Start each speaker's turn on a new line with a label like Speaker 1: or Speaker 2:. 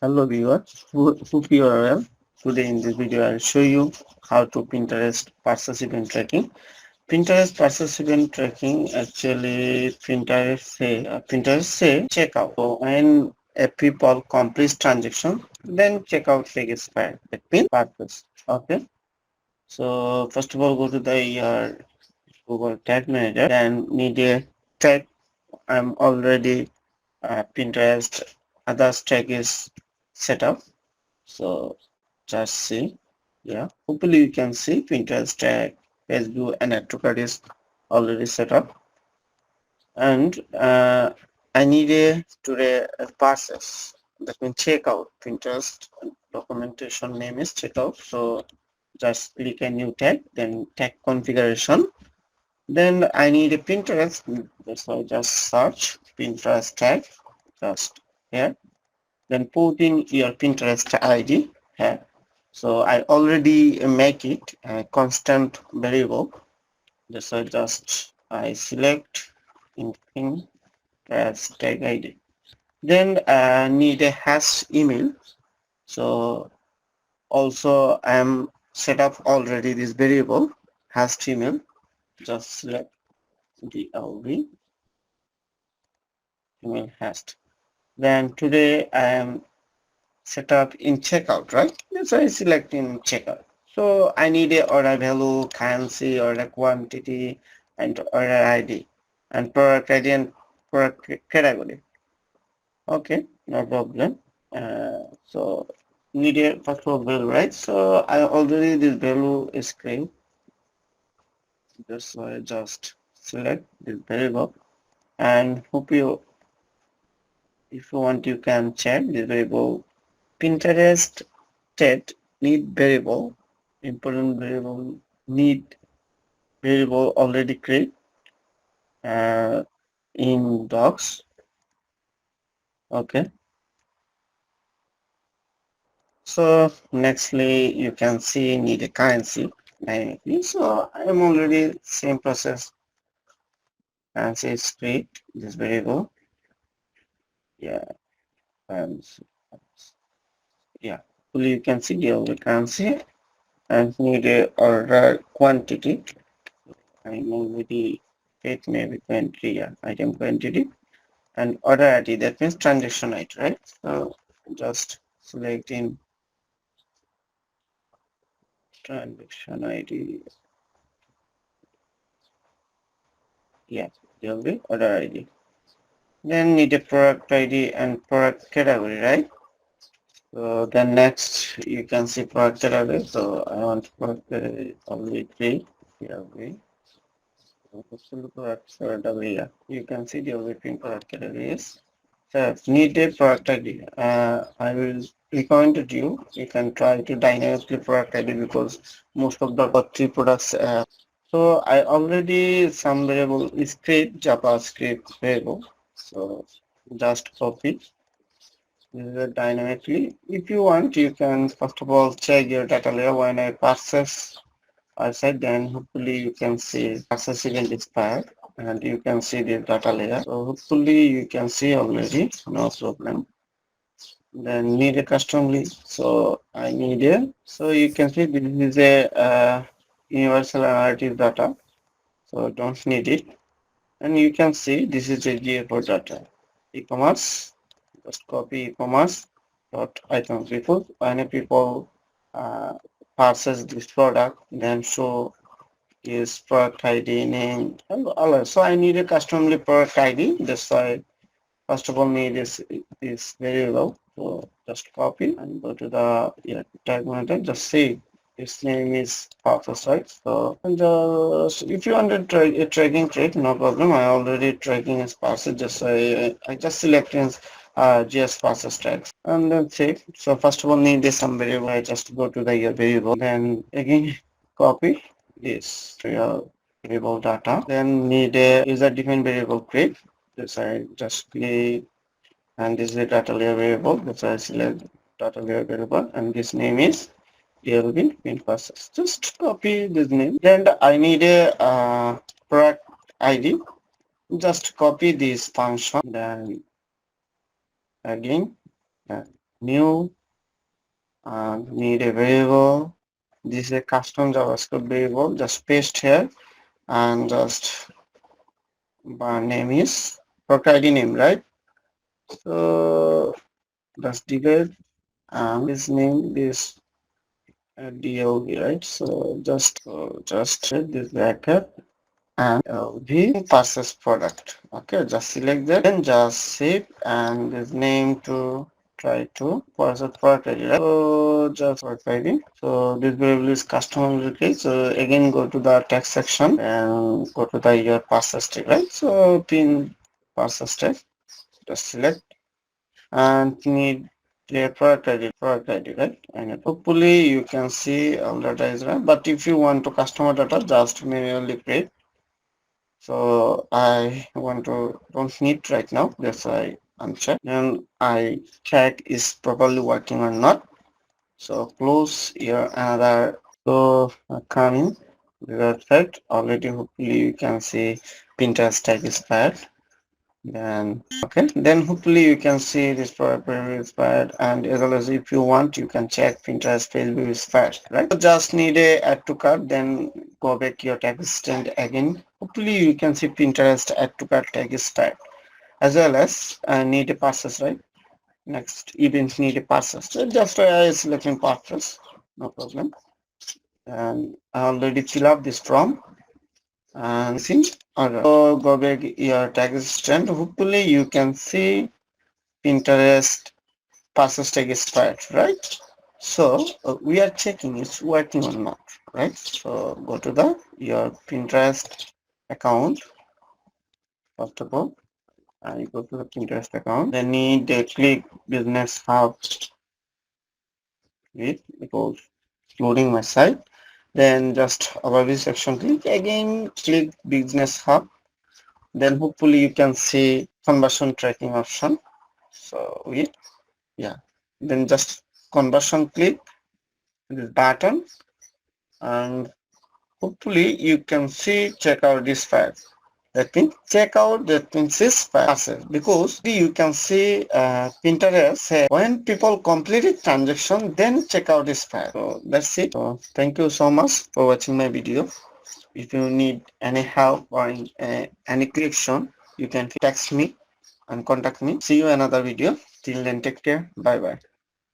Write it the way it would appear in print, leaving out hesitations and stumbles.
Speaker 1: Hello viewers, hope you are well. Today in this video I'll show you how to Pinterest purchase event tracking. Pinterest purchase event tracking actually Pinterest say checkout. So when a people complete transaction, then checkout take expired. That means purchase. Okay. So first of all go to the your Google Tag Manager. Then need a tag. I'm already Pinterest others tag is set up. So just see, yeah. Hopefully you can see Pinterest tag, Facebook, and AutoCAD is already set up. And I need a today a process that means checkout. Pinterest documentation name is checkout. So just click a new tag, then tag configuration. Then I need a Pinterest. That's why just search Pinterest tag just here. Then put in your Pinterest ID here. So I already make it a constant variable. So just I select in Pinterest tag ID. Then I need a hash email. So also I am set up already this variable hash email. Just select the LV email hash. Then today I am set up in checkout, right? So I select in checkout. So I need a order value, currency, order quantity, and order ID, and product ID and product category. Okay, no problem. So need a first of all value, right? So I already this value is created. Just so I just select this variable, and hope you, if you want, you can check this variable. Pinterest state need variable, important variable need variable already create uh, in docs. Okay. So nextly you can see need a currency dynamically. So I'm already same process and say create this variable. Yeah. And yeah. Fully you can see the currency and need a order quantity. I'm already it maybe 20, yeah, item quantity. And order ID, that means transaction ID, right? So just select in transaction ID. Yeah, there will be order ID. Then need a product ID and product category, right? So then next you can see product category. So I want product category only three. Here we product category. Yeah. You can see the between product categories. So need a product ID. I will recommend you. You can try to dynamically product ID because most of the three products. So I already some variable script JavaScript variable. So just copy this dynamically. If you want, you can first of all check your data layer. When I process, I said then hopefully you can see process event expired and you can see the data layer. So hopefully you can see already, no problem. Then need a custom list. So I need a, so you can see this is a universal analytics data. So don't need it. And you can see this is a GA4 data. E-commerce, just copy e-commerce dot items report. When people uh, purchase this product, then show is product ID name and all. So I need a customly product ID. That's why first of all need is variable. So just copy and go to the tag manager. Just say its name is Pathos, right? So and if you want to try a tracking trait, no problem. I already tracking is parser. Just I just select in GS parser tags and then save. So first of all need some variable. I just go to the variable. Then again copy this to your variable data. Then need a user defined variable create. This I just click and this is a data layer variable. That's why I select data layer variable and this name is Elvin in process. Just copy this name. Then I need a product ID. Just copy this function. Then again new need a variable. This is a custom JavaScript variable. Just paste here and just name is product ID name, right? So just delete this name this DOV, right? So just hit this bracket and the purchase product. Okay, just select that and just save and this name to try to purchase product ID, right? So just product ID. So this variable is customer case. So again go to the text section and go to the your purchase tag, right? So pin purchase tag, just select and need the product ID, right? And hopefully you can see all data is right. But if you want to customer data, just manually create. So I want to don't need right now. That's why uncheck. Then I check is properly working or not. So close your another. So coming the website already. Hopefully you can see Pinterest tag is fired. Then okay, then hopefully you can see this product review expired, and as well as if you want you can check Pinterest page review expired, right? So just need a add to cart, then go back your tag assistant again. Hopefully you can see Pinterest add to cart tag is expired, as well as need a purchase, right? Next event need a purchase. So just selecting purchase, no problem. And I already fill up this form and see. Alright. So go back your tag assistant. Hopefully you can see Pinterest passes tag expired, right? So we are checking it's working or not, right? So go to the your Pinterest account first of all. You go to the Pinterest account. Then need a click business hub with because loading my site. Then just above this section click again click business hub. Then hopefully you can see conversion tracking option. So yeah, then just conversion click this button and hopefully you can see checkout this file. That means checkout that means this passes because you can see Pinterest say when people complete a transaction then checkout is file. So that's it. So thank you so much for watching my video. If you need any help or any correction you can text me and contact me. See you another video. Till then take care. Bye bye.